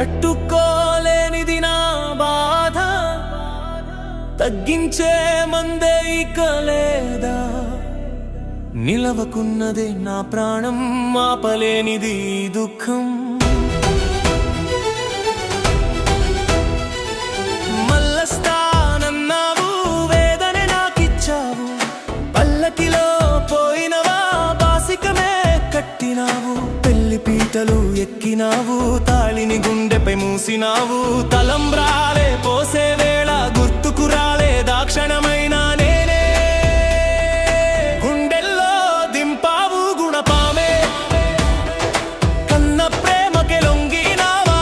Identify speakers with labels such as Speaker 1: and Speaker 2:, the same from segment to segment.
Speaker 1: తట్టుకోలేనిది నా బాధ, తగ్గించే మందే ఇక లేదా. నిలవకున్నదే నా ప్రాణం, ఆపలేనిది దుఃఖం. మల్లస్తానన్నావు, వేదనే నాకిచ్చావు. పల్లకిలో పోయినవా, బాసికమే కట్టినావు. పెళ్లి పీటలు ఎక్కినావు, తాళిని గుండెపై మూసినావు. తలంబ్రాలే పోసే వేళ గుర్తుకు రాలే దాక్షణమైన నేనే. గుండెల్లో దింపావు గుణపామే, కన్న ప్రేమకే లొంగినావా.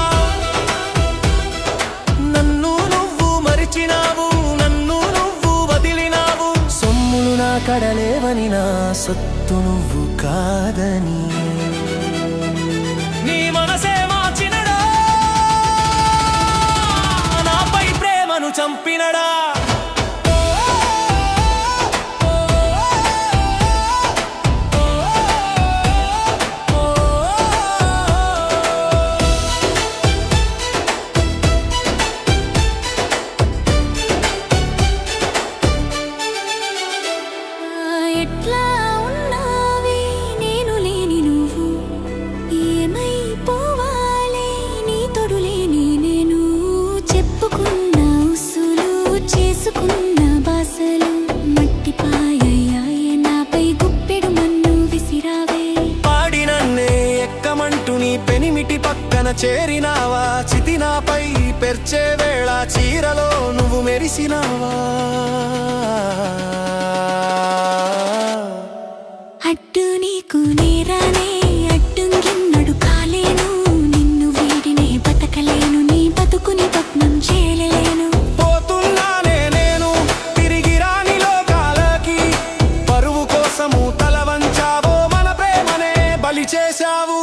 Speaker 1: నన్ను నువ్వు మరిచినావు, నన్ను నువ్వు వదిలినావు. సొమ్ములు నా కడలేవని, నా సొత్తు నువ్వు కాదని. నీ మనసే మార్చినడా, నాపై ప్రేమను చంపినడా.
Speaker 2: ఎట్లా ఉన్నావే నేను లేని నువ్వు, ఏమైపోవాలే నీ తోడులేని నేను. చెప్పుకున్న ఉసులు, చేసుకున్న బాసలు మట్టిపాయయ్యాయే, నాపై గుప్పెడు మన్ను విసిరావే.
Speaker 1: పాడినన్నే ఎక్కమంటూ నీ పెనిమిటి పక్కన చేరినావా. చితినాపై పెర్చే వేళ చీరలో నువ్వు మెరిసినావా.
Speaker 2: అడ్డు నీకు నేరానే, అడ్డుంగిన్నడు కాలేను. నిన్ను వీడినే బతకలేను, నీ బతుకుని భగ్నం చేయలేను.
Speaker 1: పోతున్నానే నేను తిరిగి రాని లోకాలకి. పరువు కోసము తల వంచావో, మన ప్రేమనే బలి చేశావు.